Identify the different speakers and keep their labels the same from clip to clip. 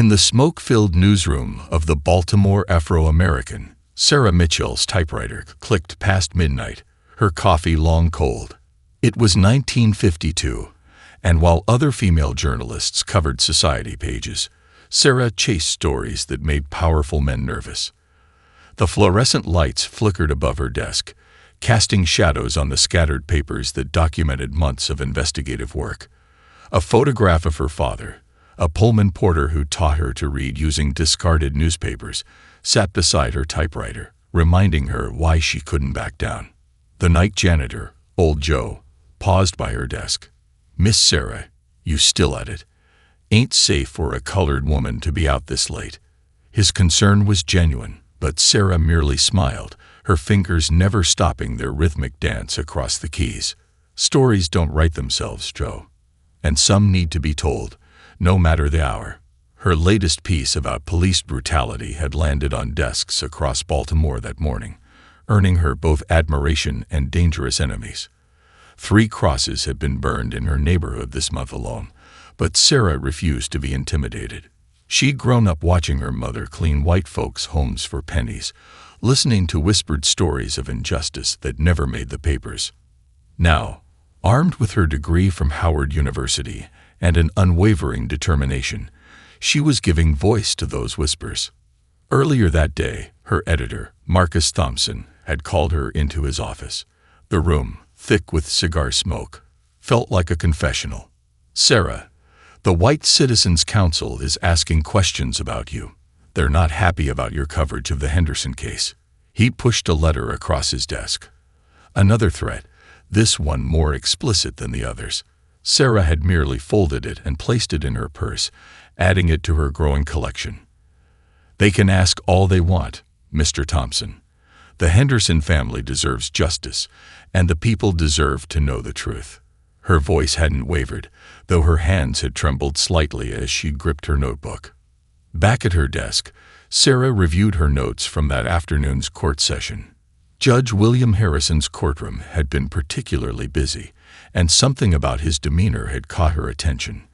Speaker 1: In the smoke-filled newsroom of the Baltimore Afro-American, Sarah Mitchell's typewriter clicked past midnight, her coffee long cold. It was 1952, and while other female journalists covered society pages, Sarah chased stories that made powerful men nervous. The fluorescent lights flickered above her desk, casting shadows on the scattered papers that documented months of investigative work. A photograph of her father, a Pullman porter who taught her to read using discarded newspapers, sat beside her typewriter, reminding her why she couldn't back down. The night janitor, old Joe, paused by her desk. "Miss Sarah, you still at it? Ain't safe for a colored woman to be out this late." His concern was genuine, but Sarah merely smiled, her fingers never stopping their rhythmic dance across the keys. "Stories don't write themselves, Joe. And some need to be told, no matter the hour." Her latest piece about police brutality had landed on desks across Baltimore that morning, earning her both admiration and dangerous enemies. 3 crosses had been burned in her neighborhood this month alone, but Sarah refused to be intimidated. She'd grown up watching her mother clean white folks' homes for pennies, listening to whispered stories of injustice that never made the papers. Now, armed with her degree from Howard University and an unwavering determination, she was giving voice to those whispers. Earlier that day, her editor, Marcus Thompson, had called her into his office. The room, thick with cigar smoke, felt like a confessional. "Sarah, the White Citizens Council is asking questions about you. They're not happy about your coverage of the Henderson case." He pushed a letter across his desk. Another threat, this one more explicit than the others. Sarah had merely folded it and placed it in her purse, adding it to her growing collection. "They can ask all they want, Mr. Thompson. The Henderson family deserves justice, and the people deserve to know the truth." Her voice hadn't wavered, though her hands had trembled slightly as she gripped her notebook. Back at her desk, Sarah reviewed her notes from that afternoon's court session. Judge William Harrison's courtroom had been particularly busy, and something about his demeanor had caught her attention.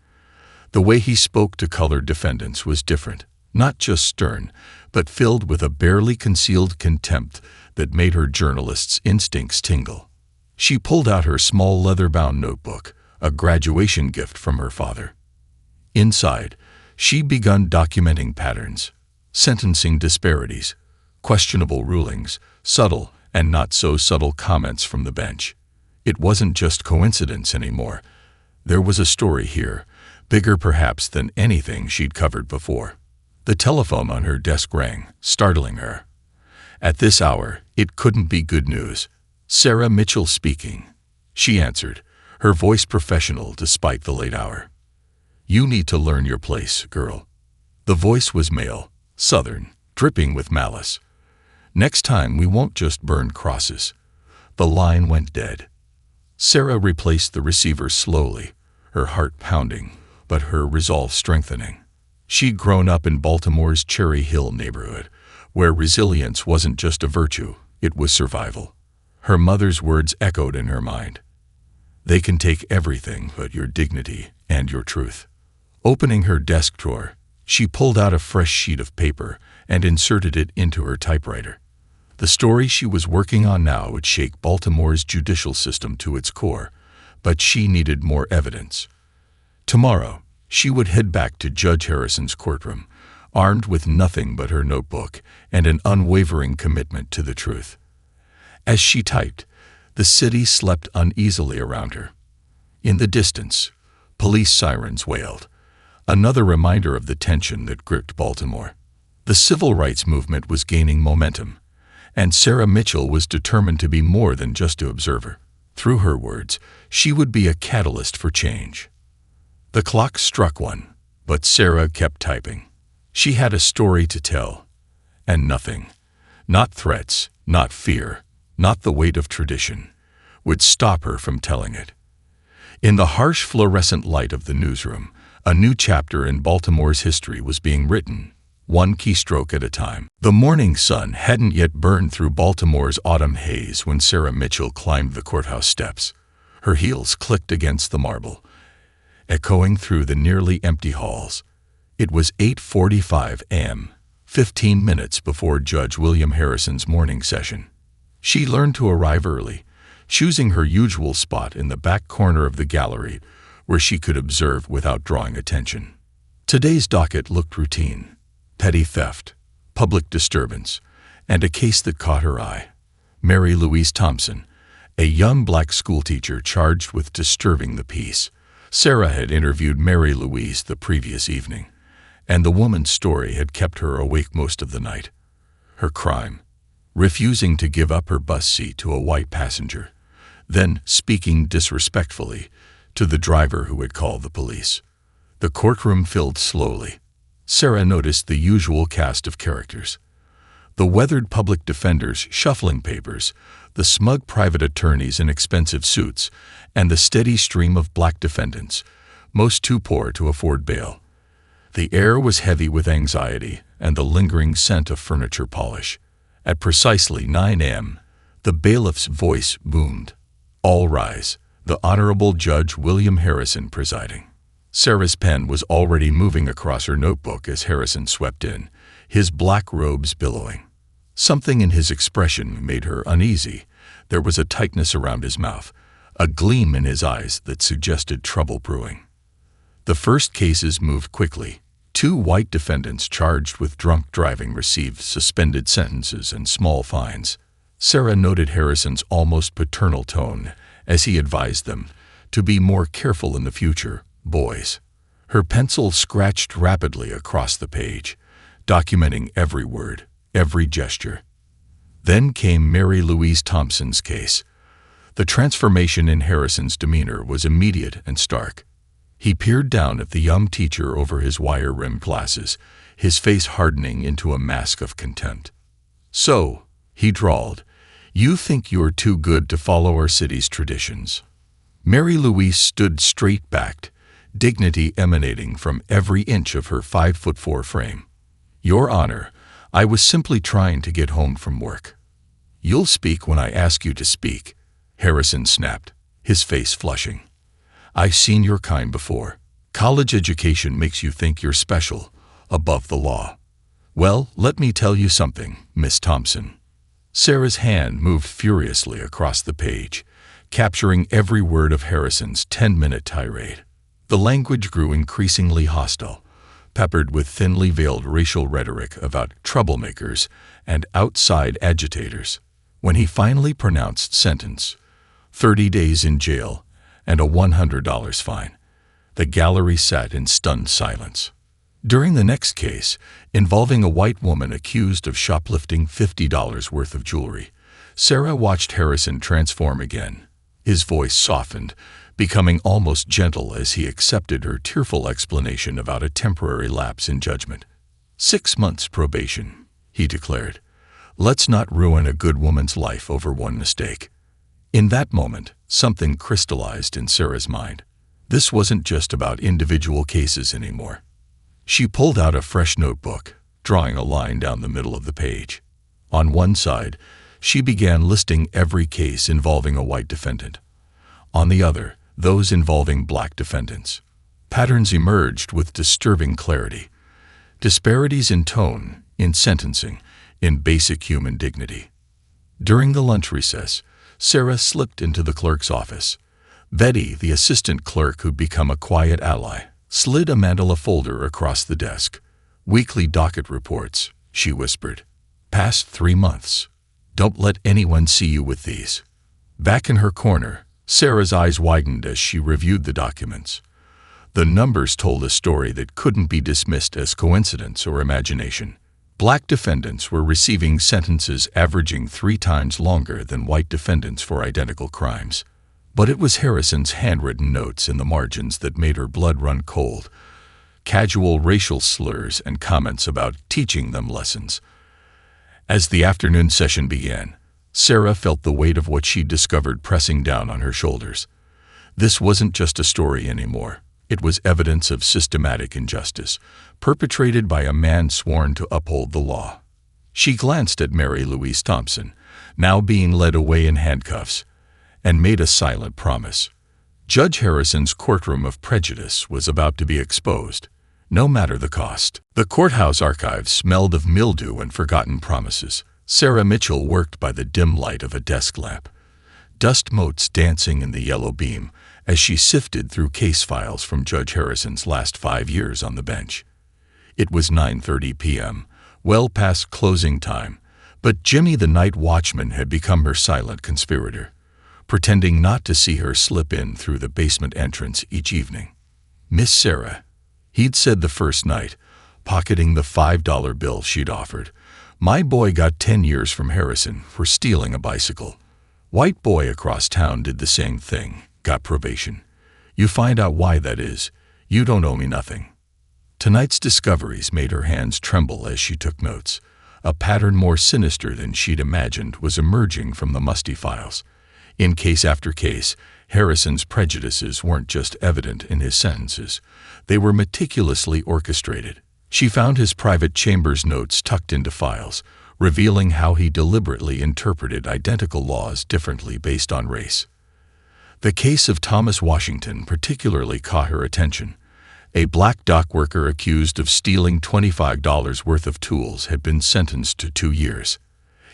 Speaker 1: The way he spoke to colored defendants was different, not just stern, but filled with a barely concealed contempt that made her journalist's instincts tingle. She pulled out her small leather-bound notebook, a graduation gift from her father. Inside, she began documenting patterns, sentencing disparities, questionable rulings, subtle and not so subtle comments from the bench. It wasn't just coincidence anymore. There was a story here, bigger perhaps than anything she'd covered before. The telephone on her desk rang, startling her. At this hour, it couldn't be good news. "Sarah Mitchell speaking." She answered, her voice professional despite the late hour. "You need to learn your place, girl." The voice was male, southern, dripping with malice. "Next time we won't just burn crosses." The line went dead. Sarah replaced the receiver slowly, her heart pounding, but her resolve strengthening. She'd grown up in Baltimore's Cherry Hill neighborhood, where resilience wasn't just a virtue, it was survival. Her mother's words echoed in her mind. "They can take everything but your dignity and your truth." Opening her desk drawer, she pulled out a fresh sheet of paper and inserted it into her typewriter. The story she was working on now would shake Baltimore's judicial system to its core, but she needed more evidence. Tomorrow, she would head back to Judge Harrison's courtroom, armed with nothing but her notebook and an unwavering commitment to the truth. As she typed, the city slept uneasily around her. In the distance, police sirens wailed, another reminder of the tension that gripped Baltimore. The civil rights movement was gaining momentum, and Sarah Mitchell was determined to be more than just an observer. Through her words, she would be a catalyst for change. The clock struck 1, but Sarah kept typing. She had a story to tell, and nothing, not threats, not fear, not the weight of tradition, would stop her from telling it. In the harsh fluorescent light of the newsroom, a new chapter in Baltimore's history was being written, one keystroke at a time. The morning sun hadn't yet burned through Baltimore's autumn haze when Sarah Mitchell climbed the courthouse steps. Her heels clicked against the marble, echoing through the nearly empty halls. It was 8:45 a.m., 15 minutes before Judge William Harrison's morning session. She learned to arrive early, choosing her usual spot in the back corner of the gallery where she could observe without drawing attention. Today's docket looked routine: petty theft, public disturbance, and a case that caught her eye. Mary Louise Thompson, a young black schoolteacher charged with disturbing the peace. Sarah had interviewed Mary Louise the previous evening, and the woman's story had kept her awake most of the night. Her crime: refusing to give up her bus seat to a white passenger, then speaking disrespectfully to the driver who had called the police. The courtroom filled slowly. Sarah noticed the usual cast of characters: the weathered public defenders shuffling papers, the smug private attorneys in expensive suits, and the steady stream of black defendants, most too poor to afford bail. The air was heavy with anxiety and the lingering scent of furniture polish. At precisely 9 a.m., the bailiff's voice boomed. "All rise." The Honorable Judge William Harrison presiding. Sarah's pen was already moving across her notebook as Harrison swept in, his black robes billowing. Something in his expression made her uneasy. There was a tightness around his mouth, a gleam in his eyes that suggested trouble brewing. The first cases moved quickly. 2 white defendants charged with drunk driving received suspended sentences and small fines. Sarah noted Harrison's almost paternal tone as he advised them to be more careful in the future, boys. Her pencil scratched rapidly across the page, documenting every word, every gesture. Then came Mary Louise Thompson's case. The transformation in Harrison's demeanor was immediate and stark. He peered down at the young teacher over his wire-rimmed glasses, his face hardening into a mask of contempt. "So," he drawled, "you think you're too good to follow our city's traditions." Mary Louise stood straight-backed, dignity emanating from every inch of her 5'4" frame. "Your Honor, I was simply trying to get home from work." "You'll speak when I ask you to speak," Harrison snapped, his face flushing. "I've seen your kind before. College education makes you think you're special, above the law. Well, let me tell you something, Miss Thompson." Sarah's hand moved furiously across the page, capturing every word of Harrison's 10-minute tirade. The language grew increasingly hostile, peppered with thinly veiled racial rhetoric about troublemakers and outside agitators. When he finally pronounced sentence, 30 days in jail and a $100 fine, the gallery sat in stunned silence. During the next case, involving a white woman accused of shoplifting $50 worth of jewelry, Sarah watched Harrison transform again. His voice softened, becoming almost gentle as he accepted her tearful explanation about a temporary lapse in judgment. 6 months probation, he declared. "Let's not ruin a good woman's life over one mistake." In that moment, something crystallized in Sarah's mind. This wasn't just about individual cases anymore. She pulled out a fresh notebook, drawing a line down the middle of the page. On one side, she began listing every case involving a white defendant. On the other, those involving black defendants. Patterns emerged with disturbing clarity. Disparities in tone, in sentencing, in basic human dignity. During the lunch recess, Sarah slipped into the clerk's office. Betty, the assistant clerk who'd become a quiet ally, slid a manila folder across the desk. "Weekly docket reports," she whispered. "Past 3 months. Don't let anyone see you with these." Back in her corner, Sarah's eyes widened as she reviewed the documents. The numbers told a story that couldn't be dismissed as coincidence or imagination. Black defendants were receiving sentences averaging 3 times longer than white defendants for identical crimes. But it was Harrison's handwritten notes in the margins that made her blood run cold. Casual racial slurs and comments about teaching them lessons. As the afternoon session began, Sarah felt the weight of what she'd discovered pressing down on her shoulders. This wasn't just a story anymore. It was evidence of systematic injustice, perpetrated by a man sworn to uphold the law. She glanced at Mary Louise Thompson, now being led away in handcuffs, and made a silent promise. Judge Harrison's courtroom of prejudice was about to be exposed. no matter the cost. The courthouse archives smelled of mildew and forgotten promises. Sarah Mitchell worked by the dim light of a desk lamp, dust motes dancing in the yellow beam as she sifted through case files from Judge Harrison's last 5 years on the bench. It was 9:30 p.m., well past closing time, but Jimmy the night watchman had become her silent conspirator, pretending not to see her slip in through the basement entrance each evening. "Miss Sarah," he'd said the first night, pocketing the $5 bill she'd offered, "my boy got 10 years from Harrison for stealing a bicycle. White boy across town did the same thing, got probation. You find out why that is. You don't owe me nothing." Tonight's discoveries made her hands tremble as she took notes. A pattern more sinister than she'd imagined was emerging from the musty files. In case after case, Harrison's prejudices weren't just evident in his sentences. They were meticulously orchestrated. She found his private chambers notes tucked into files, revealing how he deliberately interpreted identical laws differently based on race. The case of Thomas Washington particularly caught her attention. A black dock worker accused of stealing $25 worth of tools had been sentenced to 2 years.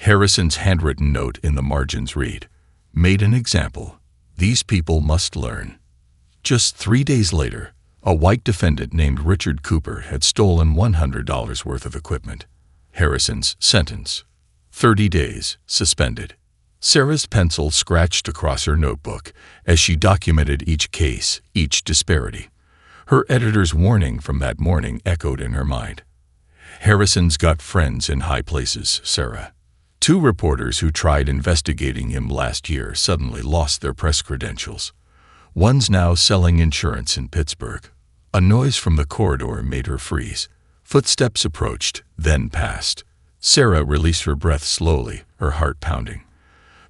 Speaker 1: Harrison's handwritten note in the margins read, "Made an example. These people must learn." Just 3 days later, a white defendant named Richard Cooper had stolen $100 worth of equipment. Harrison's sentence: 30 days, suspended. Sarah's pencil scratched across her notebook as she documented each case, each disparity. Her editor's warning from that morning echoed in her mind. "Harrison's got friends in high places, Sarah." 2 reporters who tried investigating him last year suddenly lost their press credentials. One's now selling insurance in Pittsburgh. A noise from the corridor made her freeze. Footsteps approached, then passed. Sarah released her breath slowly, her heart pounding.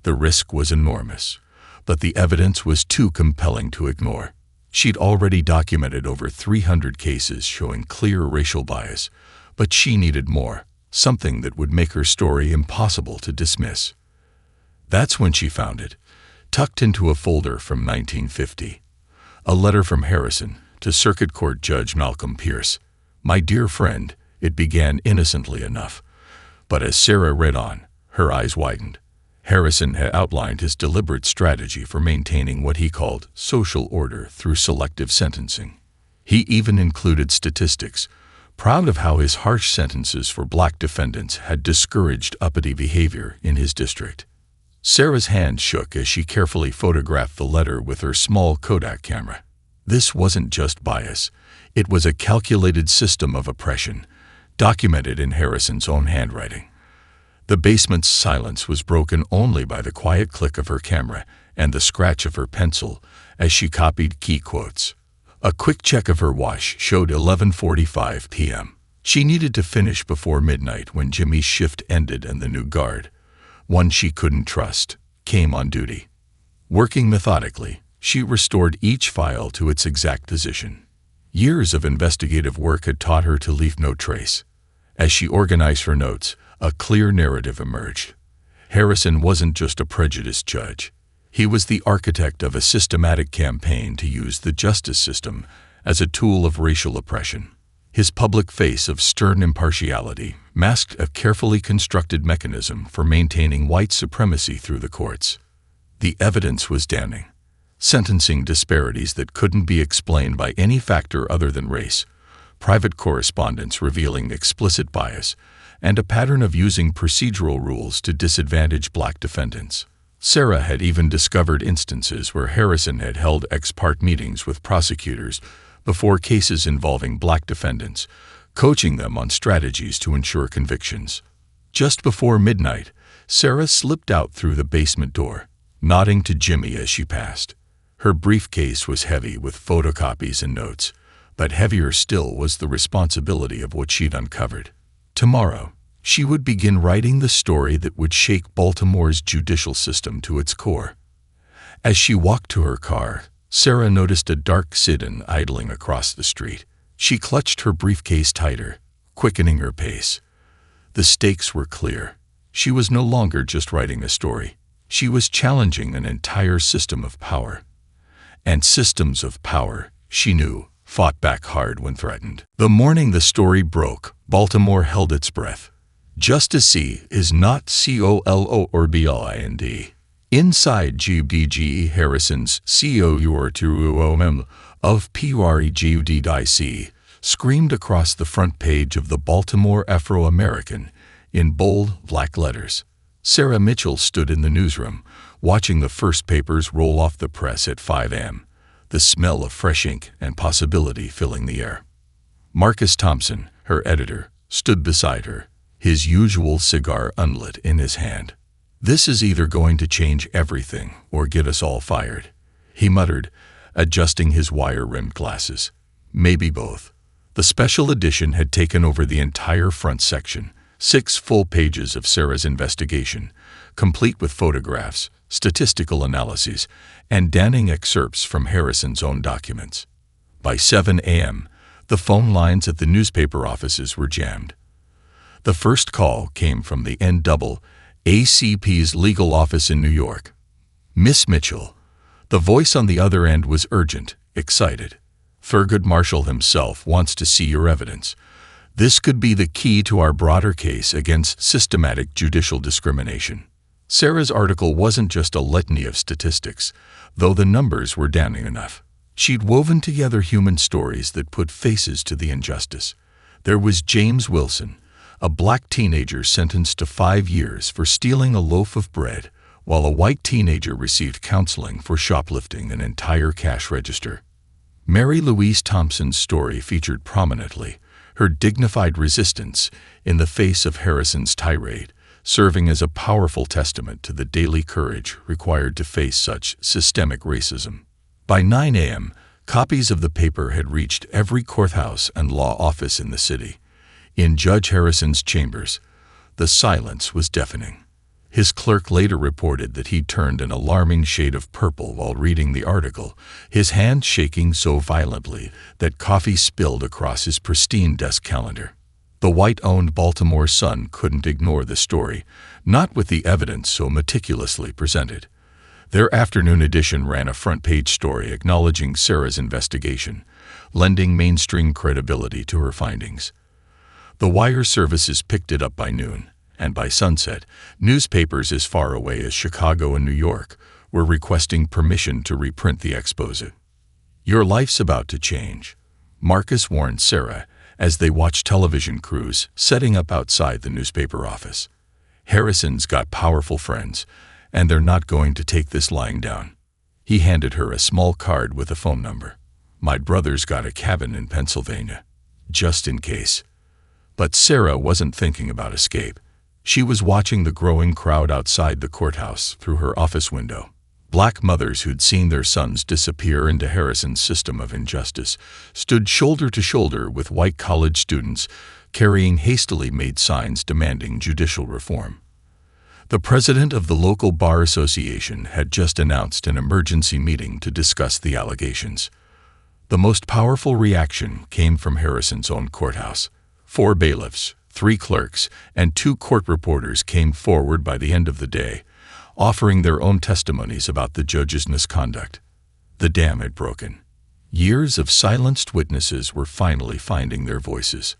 Speaker 1: The risk was enormous, but the evidence was too compelling to ignore. She'd already documented over 300 cases showing clear racial bias, but she needed more, something that would make her story impossible to dismiss. That's when she found it, tucked into a folder from 1950. A letter from Harrison to Circuit Court Judge Malcolm Pierce. "My dear friend," it began innocently enough, but as Sarah read on, her eyes widened. Harrison had outlined his deliberate strategy for maintaining what he called social order through selective sentencing. He even included statistics, proud of how his harsh sentences for black defendants had discouraged uppity behavior in his district. Sarah's hand shook as she carefully photographed the letter with her small Kodak camera. This wasn't just bias. It was a calculated system of oppression, documented in Harrison's own handwriting. The basement's silence was broken only by the quiet click of her camera and the scratch of her pencil as she copied key quotes. A quick check of her watch showed 11:45 p.m. She needed to finish before midnight when Jimmy's shift ended and the new guard, one she couldn't trust, came on duty. Working methodically, she restored each file to its exact position. Years of investigative work had taught her to leave no trace. As she organized her notes, a clear narrative emerged. Harrison wasn't just a prejudiced judge. He was the architect of a systematic campaign to use the justice system as a tool of racial oppression. His public face of stern impartiality masked a carefully constructed mechanism for maintaining white supremacy through the courts. The evidence was damning. Sentencing disparities that couldn't be explained by any factor other than race, private correspondence revealing explicit bias, and a pattern of using procedural rules to disadvantage black defendants. Sarah had even discovered instances where Harrison had held ex parte meetings with prosecutors before cases involving black defendants, coaching them on strategies to ensure convictions. Just before midnight, Sarah slipped out through the basement door, nodding to Jimmy as she passed. Her briefcase was heavy with photocopies and notes, but heavier still was the responsibility of what she'd uncovered. Tomorrow, she would begin writing the story that would shake Baltimore's judicial system to its core. As she walked to her car, Sarah noticed a dark sedan idling across the street. She clutched her briefcase tighter, quickening her pace. The stakes were clear. She was no longer just writing a story. She was challenging an entire system of power. And systems of power, she knew, fought back hard when threatened. The morning the story broke, Baltimore held its breath. Justice C is not COLO or BLIND. Inside GBG Harrison's COUR2OM of PREGUDIC screamed across the front page of the Baltimore Afro-American in bold black letters. Sarah Mitchell stood in the newsroom, watching the first papers roll off the press at 5 a.m., the smell of fresh ink and possibility filling the air. Marcus Thompson, her editor, stood beside her, his usual cigar unlit in his hand. "This is either going to change everything or get us all fired," he muttered, adjusting his wire-rimmed glasses. "Maybe both." The special edition had taken over the entire front section, 6 full pages of Sarah's investigation, complete with photographs, statistical analyses, and damning excerpts from Harrison's own documents. By 7 a.m., the phone lines at the newspaper offices were jammed. The first call came from the NAACP's legal office in New York. "Miss Mitchell." The voice on the other end was urgent, excited. "Thurgood Marshall himself wants to see your evidence. This could be the key to our broader case against systematic judicial discrimination." Sarah's article wasn't just a litany of statistics, though the numbers were damning enough. She'd woven together human stories that put faces to the injustice. There was James Wilson, a black teenager sentenced to 5 years for stealing a loaf of bread, while a white teenager received counseling for shoplifting an entire cash register. Mary Louise Thompson's story featured prominently, her dignified resistance in the face of Harrison's tirade, serving as a powerful testament to the daily courage required to face such systemic racism. By 9 a.m., copies of the paper had reached every courthouse and law office in the city. In Judge Harrison's chambers, the silence was deafening. His clerk later reported that he turned an alarming shade of purple while reading the article, his hand shaking so violently that coffee spilled across his pristine desk calendar. The white-owned Baltimore Sun couldn't ignore the story, not with the evidence so meticulously presented. Their afternoon edition ran a front-page story acknowledging Sarah's investigation, lending mainstream credibility to her findings. The wire services picked it up by noon, and by sunset, newspapers as far away as Chicago and New York were requesting permission to reprint the exposé. "Your life's about to change," Marcus warned Sarah as they watched television crews setting up outside the newspaper office. "Harrison's got powerful friends, and they're not going to take this lying down." He handed her a small card with a phone number. "My brother's got a cabin in Pennsylvania, just in case." But Sarah wasn't thinking about escape. She was watching the growing crowd outside the courthouse through her office window. Black mothers who'd seen their sons disappear into Harrison's system of injustice stood shoulder to shoulder with white college students carrying hastily made signs demanding judicial reform. The president of the local bar association had just announced an emergency meeting to discuss the allegations. The most powerful reaction came from Harrison's own courthouse. 4 bailiffs, 3 clerks, and 2 court reporters came forward by the end of the day, offering their own testimonies about the judge's misconduct. The dam had broken. Years of silenced witnesses were finally finding their voices.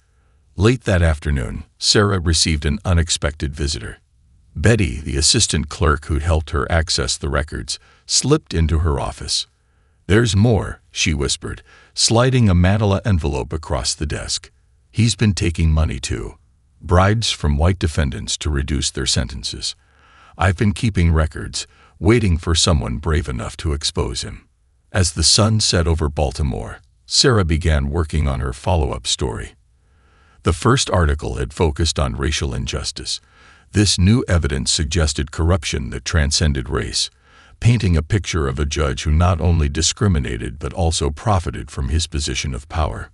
Speaker 1: Late that afternoon, Sarah received an unexpected visitor. Betty, the assistant clerk who'd helped her access the records, slipped into her office. "There's more," she whispered, sliding a manila envelope across the desk. "He's been taking money too. Bribes from white defendants to reduce their sentences. I've been keeping records, waiting for someone brave enough to expose him." As the sun set over Baltimore, Sarah began working on her follow-up story. The first article had focused on racial injustice. This new evidence suggested corruption that transcended race, painting a picture of a judge who not only discriminated but also profited from his position of power.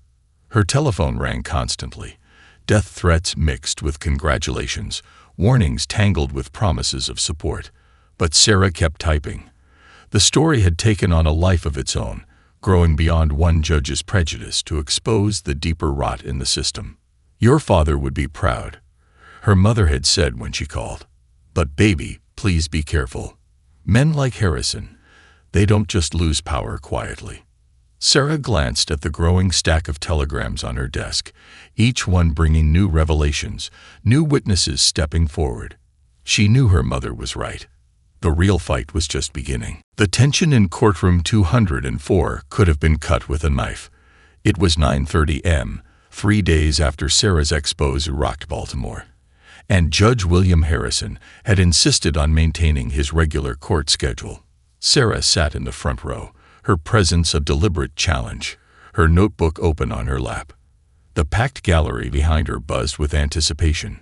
Speaker 1: Her telephone rang constantly, death threats mixed with congratulations, warnings tangled with promises of support. But Sarah kept typing. The story had taken on a life of its own, growing beyond one judge's prejudice to expose the deeper rot in the system. "Your father would be proud," her mother had said when she called. "But baby, please be careful. Men like Harrison, they don't just lose power quietly." Sarah glanced at the growing stack of telegrams on her desk, each one bringing new revelations, new witnesses stepping forward. She knew her mother was right. The real fight was just beginning. The tension in courtroom 204 could have been cut with a knife. It was 9:30 a.m., 3 days after Sarah's expose rocked Baltimore. And Judge William Harrison had insisted on maintaining his regular court schedule. Sarah sat in the front row, her presence a deliberate challenge, her notebook open on her lap. The packed gallery behind her buzzed with anticipation.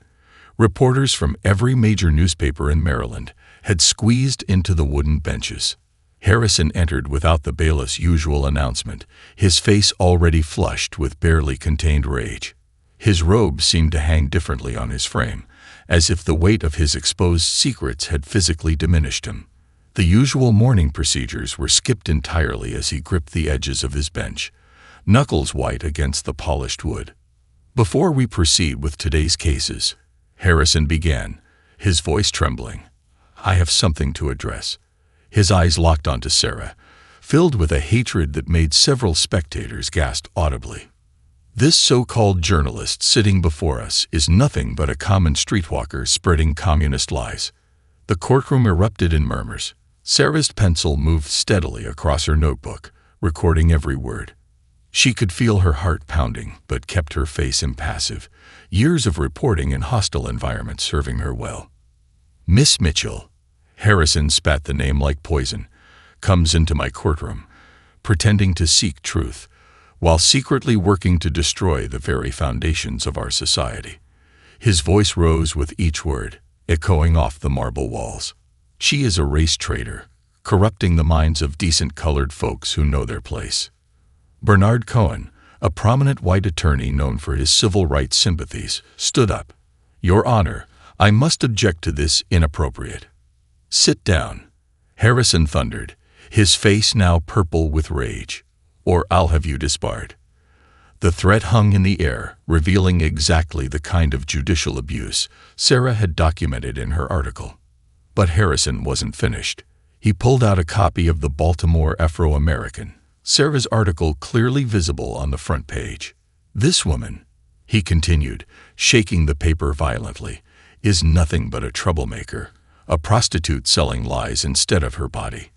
Speaker 1: Reporters from every major newspaper in Maryland had squeezed into the wooden benches. Harrison entered without the bailiff's usual announcement, his face already flushed with barely contained rage. His robe seemed to hang differently on his frame, as if the weight of his exposed secrets had physically diminished him. The usual morning procedures were skipped entirely as he gripped the edges of his bench, knuckles white against the polished wood. "Before we proceed with today's cases," Harrison began, his voice trembling, "I have something to address." His eyes locked onto Sarah, filled with a hatred that made several spectators gasp audibly. "This so-called journalist sitting before us is nothing but a common streetwalker spreading communist lies." The courtroom erupted in murmurs. Sarah's pencil moved steadily across her notebook, recording every word. She could feel her heart pounding, but kept her face impassive, years of reporting in hostile environments serving her well. "Miss Mitchell," Harrison spat the name like poison, "comes into my courtroom, pretending to seek truth, while secretly working to destroy the very foundations of our society." His voice rose with each word, echoing off the marble walls. "She is a race traitor, corrupting the minds of decent-colored folks who know their place." Bernard Cohen, a prominent white attorney known for his civil rights sympathies, stood up. "Your Honor, I must object to this inappropriate." "Sit down," Harrison thundered, his face now purple with rage, "or I'll have you disbarred." The threat hung in the air, revealing exactly the kind of judicial abuse Sarah had documented in her article. But Harrison wasn't finished. He pulled out a copy of the Baltimore Afro-American, Sarah's article clearly visible on the front page. "This woman," he continued, shaking the paper violently, "is nothing but a troublemaker, a prostitute selling lies instead of her body."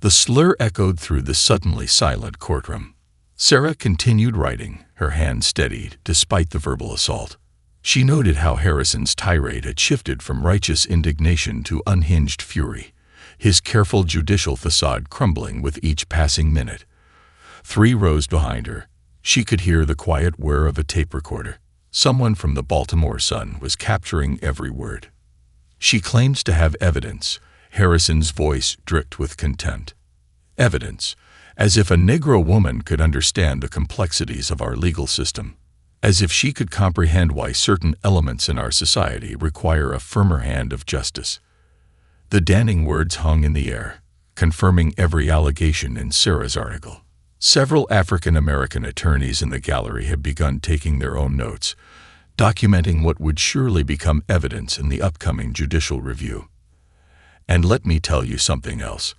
Speaker 1: The slur echoed through the suddenly silent courtroom. Sarah continued writing, her hand steadied despite the verbal assault. She noted how Harrison's tirade had shifted from righteous indignation to unhinged fury, his careful judicial facade crumbling with each passing minute. 3 rows behind her, she could hear the quiet whir of a tape recorder. Someone from the Baltimore Sun was capturing every word. "She claims to have evidence," Harrison's voice dripped with contempt. "Evidence, as if a Negro woman could understand the complexities of our legal system. As if she could comprehend why certain elements in our society require a firmer hand of justice." The damning words hung in the air, confirming every allegation in Sarah's article. Several African-American attorneys in the gallery had begun taking their own notes, documenting what would surely become evidence in the upcoming judicial review. "And let me tell you something else,"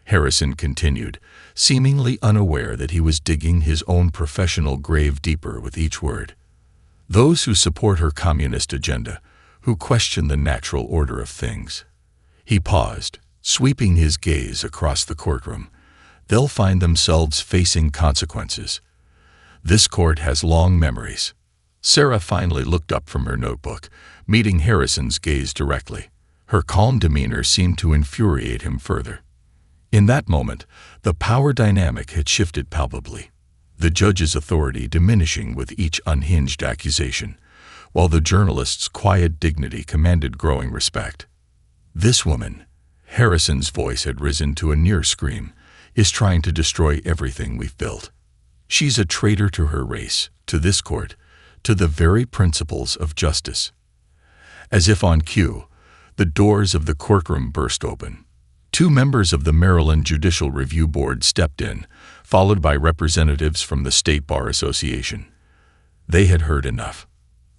Speaker 1: Harrison continued, seemingly unaware that he was digging his own professional grave deeper with each word. "Those who support her communist agenda, who question the natural order of things." He paused, sweeping his gaze across the courtroom. "They'll find themselves facing consequences. This court has long memories." Sarah finally looked up from her notebook, meeting Harrison's gaze directly. Her calm demeanor seemed to infuriate him further. In that moment, the power dynamic had shifted palpably, the judge's authority diminishing with each unhinged accusation, while the journalist's quiet dignity commanded growing respect. "This woman," Harrison's voice had risen to a near scream, "is trying to destroy everything we've built. She's a traitor to her race, to this court, to the very principles of justice." As if on cue, the doors of the courtroom burst open. 2 members of the Maryland Judicial Review Board stepped in, followed by representatives from the State Bar Association. They had heard enough.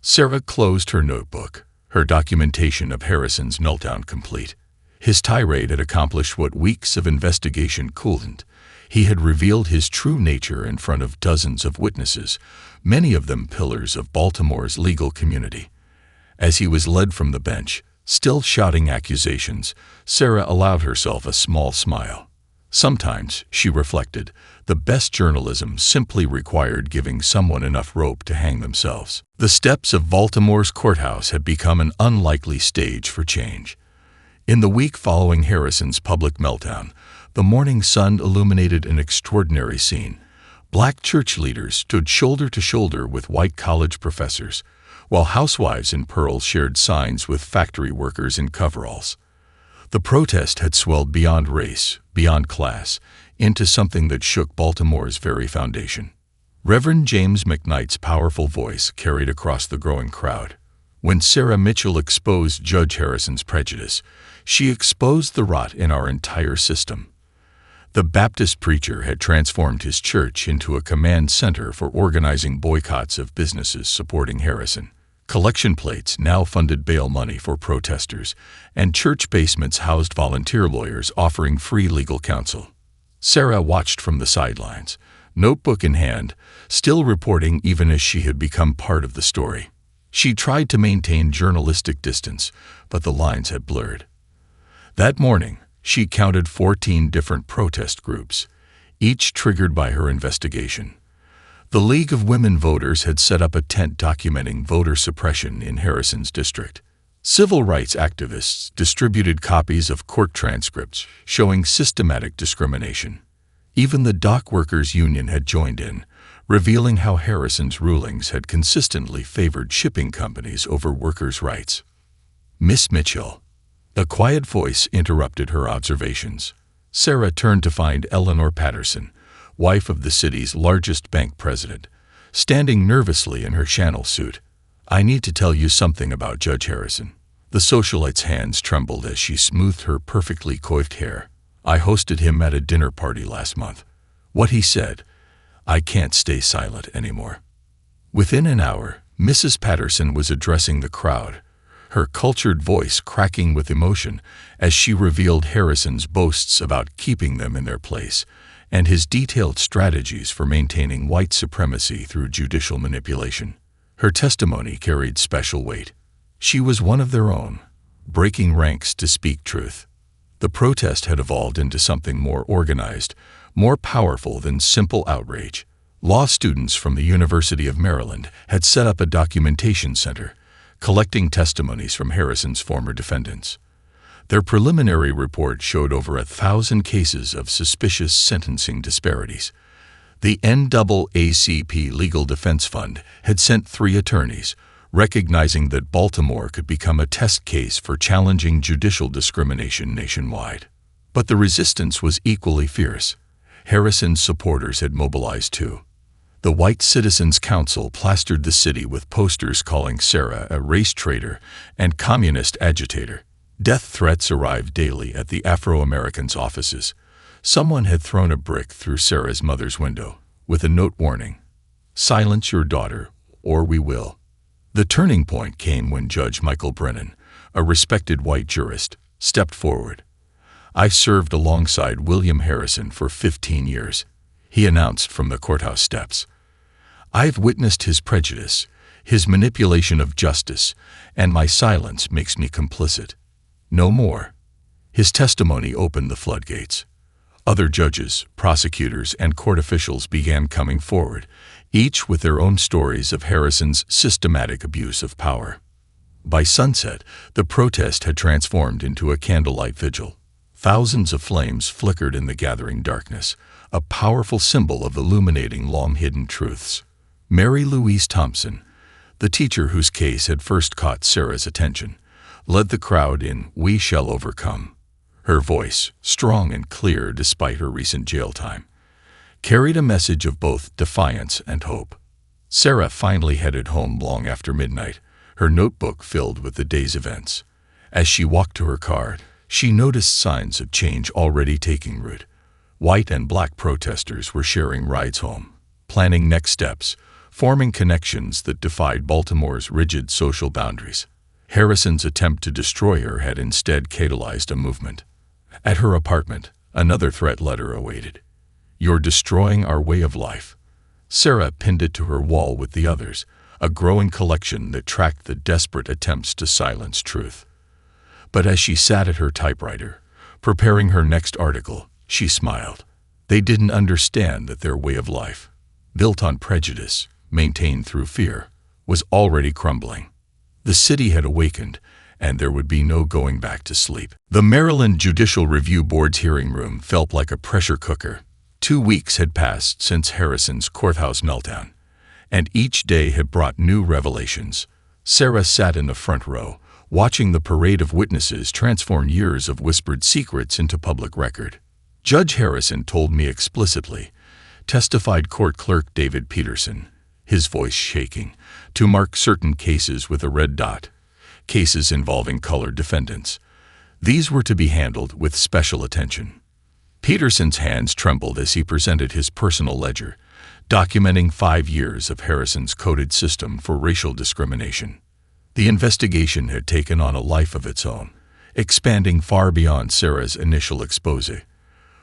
Speaker 1: Sarah closed her notebook, her documentation of Harrison's meltdown complete. His tirade had accomplished what weeks of investigation couldn't. He had revealed his true nature in front of dozens of witnesses, many of them pillars of Baltimore's legal community. As he was led from the bench, still shouting accusations, Sarah allowed herself a small smile. Sometimes, she reflected, the best journalism simply required giving someone enough rope to hang themselves. The steps of Baltimore's courthouse had become an unlikely stage for change. In the week following Harrison's public meltdown, the morning sun illuminated an extraordinary scene. Black church leaders stood shoulder to shoulder with white college professors, while housewives in pearls shared signs with factory workers in coveralls. The protest had swelled beyond race, beyond class, into something that shook Baltimore's very foundation. Reverend James McKnight's powerful voice carried across the growing crowd. When Sarah Mitchell exposed Judge Harrison's prejudice, she exposed the rot in our entire system. The Baptist preacher had transformed his church into a command center for organizing boycotts of businesses supporting Harrison. Collection plates now funded bail money for protesters, and church basements housed volunteer lawyers offering free legal counsel. Sarah watched from the sidelines, notebook in hand, still reporting even as she had become part of the story. She tried to maintain journalistic distance, but the lines had blurred. That morning, she counted 14 different protest groups, each triggered by her investigation. The League of Women Voters had set up a tent documenting voter suppression in Harrison's district. Civil rights activists distributed copies of court transcripts showing systematic discrimination. Even the dock workers' union had joined in, revealing how Harrison's rulings had consistently favored shipping companies over workers' rights. Miss Mitchell. A quiet voice interrupted her observations. Sarah turned to find Eleanor Patterson, wife of the city's largest bank president, standing nervously in her Chanel suit. "I need to tell you something about Judge Harrison." The socialite's hands trembled as she smoothed her perfectly coiffed hair. "I hosted him at a dinner party last month. What he said, I can't stay silent anymore." Within an hour, Mrs. Patterson was addressing the crowd, her cultured voice cracking with emotion as she revealed Harrison's boasts about keeping them in their place and his detailed strategies for maintaining white supremacy through judicial manipulation. Her testimony carried special weight. She was one of their own, breaking ranks to speak truth. The protest had evolved into something more organized, more powerful than simple outrage. Law students from the University of Maryland had set up a documentation center, collecting testimonies from Harrison's former defendants. Their preliminary report showed over 1,000 cases of suspicious sentencing disparities. The NAACP Legal Defense Fund had sent 3 attorneys, recognizing that Baltimore could become a test case for challenging judicial discrimination nationwide. But the resistance was equally fierce. Harrison's supporters had mobilized too. The White Citizens Council plastered the city with posters calling Sarah a race traitor and communist agitator. Death threats arrived daily at the Afro-Americans' offices. Someone had thrown a brick through Sarah's mother's window, with a note warning, "Silence your daughter, or we will." The turning point came when Judge Michael Brennan, a respected white jurist, stepped forward. "I served alongside William Harrison for 15 years, he announced from the courthouse steps. "I've witnessed his prejudice, his manipulation of justice, and my silence makes me complicit. No more." His testimony opened the floodgates. Other judges, prosecutors, and court officials began coming forward, each with their own stories of Harrison's systematic abuse of power. By sunset, the protest had transformed into a candlelight vigil. Thousands of flames flickered in the gathering darkness, a powerful symbol of illuminating long-hidden truths. Mary Louise Thompson, the teacher whose case had first caught Sarah's attention, led the crowd in "We Shall Overcome." Her voice, strong and clear despite her recent jail time, carried a message of both defiance and hope. Sarah finally headed home long after midnight, her notebook filled with the day's events. As she walked to her car, she noticed signs of change already taking root. White and black protesters were sharing rides home, planning next steps, forming connections that defied Baltimore's rigid social boundaries. Harrison's attempt to destroy her had instead catalyzed a movement. At her apartment, another threat letter awaited. "You're destroying our way of life." Sarah pinned it to her wall with the others, a growing collection that tracked the desperate attempts to silence truth. But as she sat at her typewriter, preparing her next article, she smiled. They didn't understand that their way of life, built on prejudice, maintained through fear, was already crumbling. The city had awakened, and there would be no going back to sleep. The Maryland Judicial Review Board's hearing room felt like a pressure cooker. 2 weeks had passed since Harrison's courthouse meltdown, and each day had brought new revelations. Sarah sat in the front row, watching the parade of witnesses transform years of whispered secrets into public record. "Judge Harrison told me explicitly," testified Court Clerk David Peterson, his voice shaking, "to mark certain cases with a red dot, cases involving colored defendants. These were to be handled with special attention." Peterson's hands trembled as he presented his personal ledger, documenting 5 years of Harrison's coded system for racial discrimination. The investigation had taken on a life of its own, expanding far beyond Sarah's initial expose.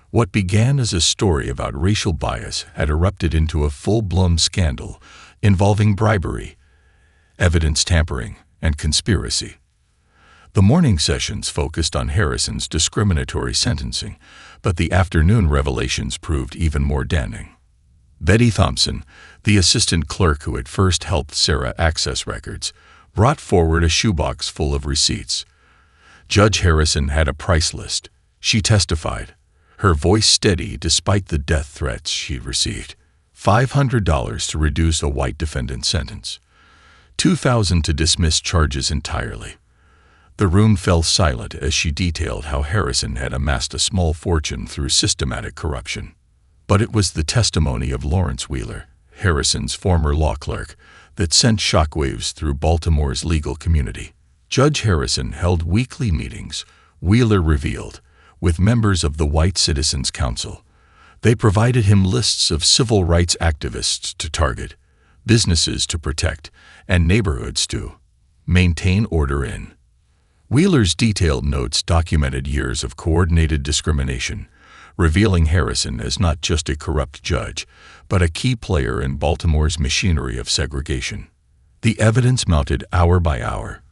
Speaker 1: What began as a story about racial bias had erupted into a full-blown scandal involving bribery, evidence tampering, and conspiracy. The morning sessions focused on Harrison's discriminatory sentencing, but the afternoon revelations proved even more damning. Betty Thompson, the assistant clerk who had first helped Sarah access records, brought forward a shoebox full of receipts. Judge Harrison had a price list, she testified, her voice steady despite the death threats she'd received. $500 to reduce a white defendant's sentence. $2,000 to dismiss charges entirely. The room fell silent as she detailed how Harrison had amassed a small fortune through systematic corruption. But it was the testimony of Lawrence Wheeler, Harrison's former law clerk, that sent shockwaves through Baltimore's legal community. Judge Harrison held weekly meetings, Wheeler revealed, with members of the White Citizens Council. They provided him lists of civil rights activists to target, businesses to protect, and neighborhoods to maintain order in. Wheeler's detailed notes documented years of coordinated discrimination, revealing Harrison as not just a corrupt judge, but a key player in Baltimore's machinery of segregation. The evidence mounted hour by hour.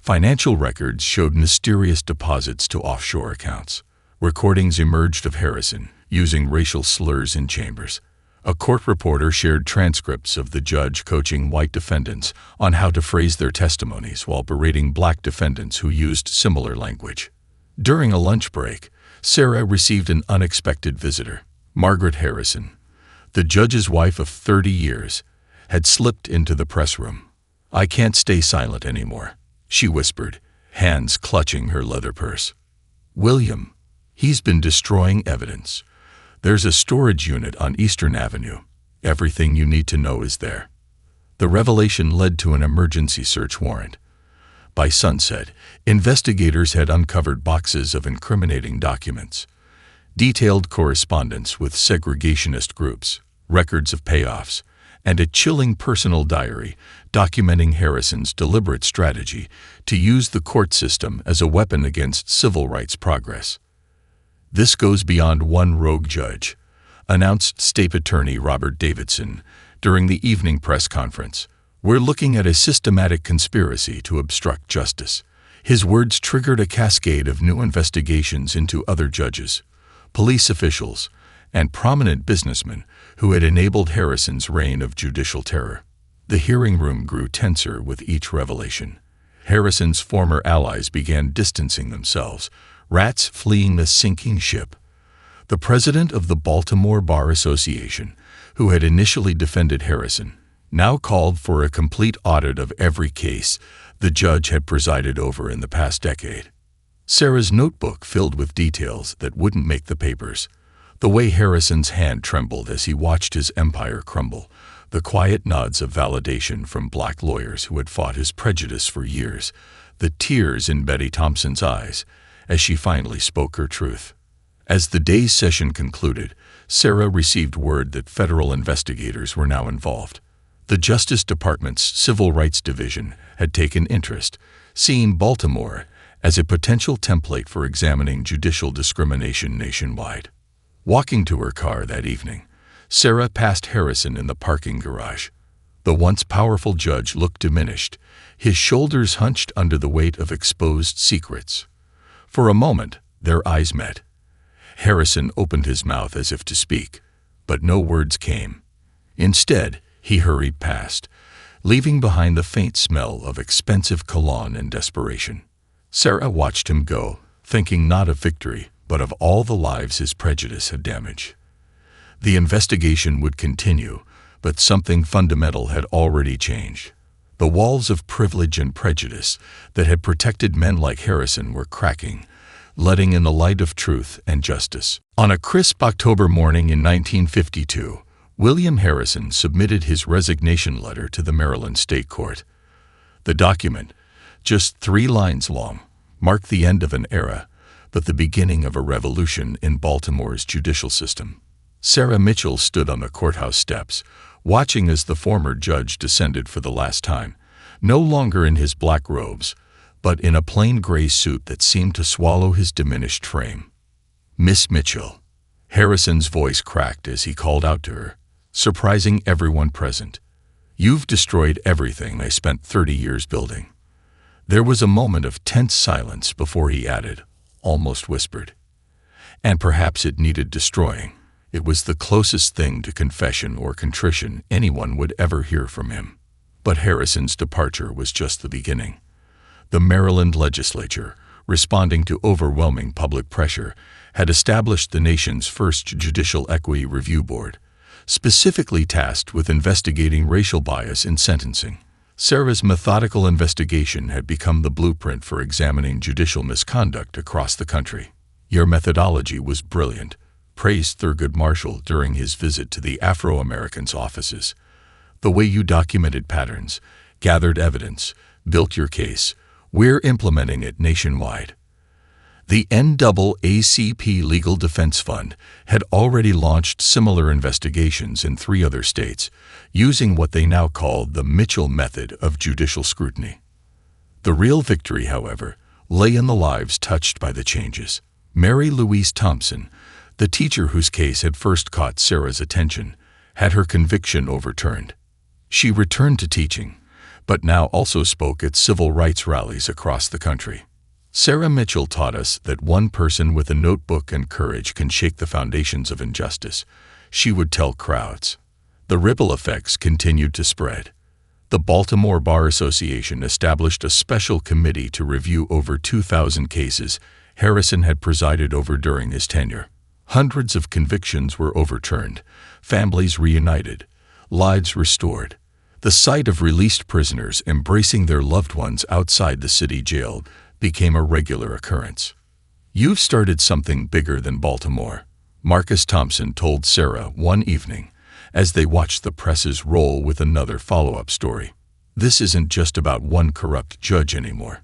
Speaker 1: Financial records showed mysterious deposits to offshore accounts. Recordings emerged of Harrison using racial slurs in chambers. A court reporter shared transcripts of the judge coaching white defendants on how to phrase their testimonies while berating black defendants who used similar language. During a lunch break, Sarah received an unexpected visitor. Margaret Harrison, the judge's wife of 30 years, had slipped into the press room. "I can't stay silent anymore," she whispered, hands clutching her leather purse. "William, he's been destroying evidence. There's a storage unit on Eastern Avenue. Everything you need to know is there." The revelation led to an emergency search warrant. By sunset, investigators had uncovered boxes of incriminating documents, detailed correspondence with segregationist groups, records of payoffs, and a chilling personal diary documenting Harrison's deliberate strategy to use the court system as a weapon against civil rights progress. "This goes beyond one rogue judge," announced State Attorney Robert Davidson during the evening press conference. "We're looking at a systematic conspiracy to obstruct justice." His words triggered a cascade of new investigations into other judges, police officials, and prominent businessmen who had enabled Harrison's reign of judicial terror. The hearing room grew tenser with each revelation. Harrison's former allies began distancing themselves, rats fleeing the sinking ship. The president of the Baltimore Bar Association, who had initially defended Harrison, now called for a complete audit of every case the judge had presided over in the past decade. Sarah's notebook filled with details that wouldn't make the papers. The way Harrison's hand trembled as he watched his empire crumble, the quiet nods of validation from black lawyers who had fought his prejudice for years, the tears in Betty Thompson's eyes as she finally spoke her truth. As the day's session concluded, Sarah received word that federal investigators were now involved. The Justice Department's Civil Rights Division had taken interest, seeing Baltimore as a potential template for examining judicial discrimination nationwide. Walking to her car that evening, Sarah passed Harrison in the parking garage. The once powerful judge looked diminished, his shoulders hunched under the weight of exposed secrets. For a moment, their eyes met. Harrison opened his mouth as if to speak, but no words came. Instead, he hurried past, leaving behind the faint smell of expensive cologne and desperation. Sarah watched him go, thinking not of victory, but of all the lives his prejudice had damaged. The investigation would continue, but something fundamental had already changed. The walls of privilege and prejudice that had protected men like Harrison were cracking, letting in the light of truth and justice. On a crisp October morning in 1952, William Harrison submitted his resignation letter to the Maryland State Court. The document, just 3 lines long, marked the end of an era, but the beginning of a revolution in Baltimore's judicial system. Sarah Mitchell stood on the courthouse steps, watching as the former judge descended for the last time, no longer in his black robes, but in a plain gray suit that seemed to swallow his diminished frame. "Miss Mitchell." Harrison's voice cracked as he called out to her, surprising everyone present. "You've destroyed everything I spent 30 years building." There was a moment of tense silence before he added, almost whispered, "And perhaps it needed destroying." It was the closest thing to confession or contrition anyone would ever hear from him. But Harrison's departure was just the beginning. The Maryland legislature, responding to overwhelming public pressure, had established the nation's first Judicial Equity Review Board, specifically tasked with investigating racial bias in sentencing. Sarah's methodical investigation had become the blueprint for examining judicial misconduct across the country. "Your methodology was brilliant," praised Thurgood Marshall during his visit to the Afro-Americans' offices. "The way you documented patterns, gathered evidence, built your case, we're implementing it nationwide." The NAACP Legal Defense Fund had already launched similar investigations in 3 other states, using what they now called the Mitchell method of judicial scrutiny. The real victory, however, lay in the lives touched by the changes. Mary Louise Thompson, the teacher whose case had first caught Sarah's attention, had her conviction overturned. She returned to teaching, but now also spoke at civil rights rallies across the country. Sarah Mitchell taught us that one person with a notebook and courage can shake the foundations of injustice, she would tell crowds. The ripple effects continued to spread. The Baltimore Bar Association established a special committee to review over 2,000 cases Harrison had presided over during his tenure. Hundreds of convictions were overturned, families reunited, lives restored. The sight of released prisoners embracing their loved ones outside the city jail became a regular occurrence. "You've started something bigger than Baltimore," Marcus Thompson told Sarah one evening as they watched the presses roll with another follow-up story. "This isn't just about one corrupt judge anymore.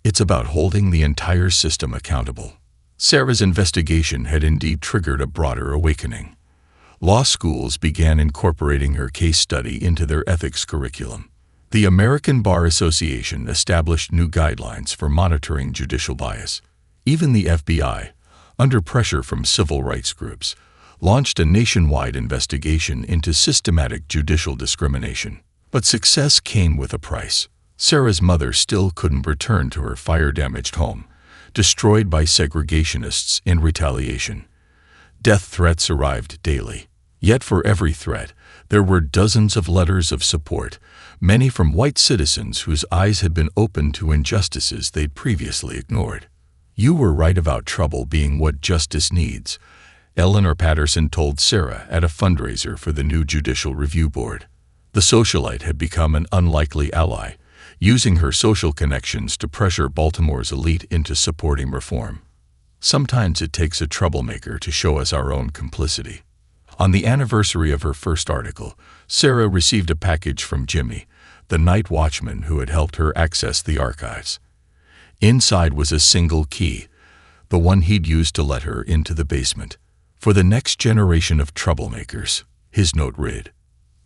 Speaker 1: It's about holding the entire system accountable." Sarah's investigation had indeed triggered a broader awakening. Law schools began incorporating her case study into their ethics curriculum. The American Bar Association established new guidelines for monitoring judicial bias. Even the FBI, under pressure from civil rights groups, launched a nationwide investigation into systematic judicial discrimination. But success came with a price. Sarah's mother still couldn't return to her fire-damaged home, destroyed by segregationists in retaliation. Death threats arrived daily. Yet for every threat, there were dozens of letters of support, many from white citizens whose eyes had been opened to injustices they'd previously ignored. "You were right about trouble being what justice needs," Eleanor Patterson told Sarah at a fundraiser for the new Judicial Review Board. The socialite had become an unlikely ally, using her social connections to pressure Baltimore's elite into supporting reform. Sometimes it takes a troublemaker to show us our own complicity. On the anniversary of her first article, Sarah received a package from Jimmy, the night watchman who had helped her access the archives. Inside was a single key, the one he'd used to let her into the basement. "For the next generation of troublemakers," his note read.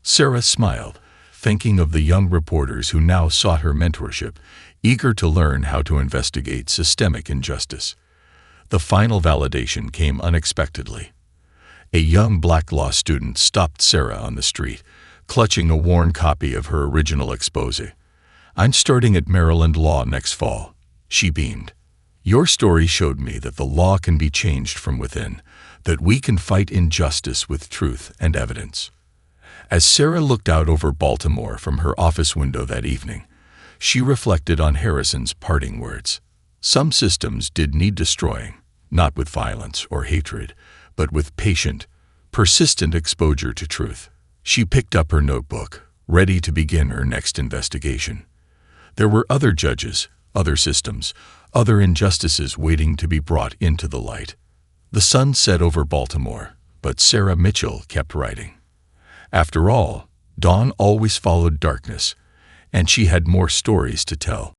Speaker 1: Sarah smiled, thinking of the young reporters who now sought her mentorship, eager to learn how to investigate systemic injustice. The final validation came unexpectedly. A young black law student stopped Sarah on the street, clutching a worn copy of her original exposé. "I'm starting at Maryland Law next fall," she beamed. "Your story showed me that the law can be changed from within, that we can fight injustice with truth and evidence." As Sarah looked out over Baltimore from her office window that evening, she reflected on Harrison's parting words. Some systems did need destroying, not with violence or hatred, but with patient, persistent exposure to truth. She picked up her notebook, ready to begin her next investigation. There were other judges, other systems, other injustices waiting to be brought into the light. The sun set over Baltimore, but Sarah Mitchell kept writing. After all, dawn always followed darkness, and she had more stories to tell.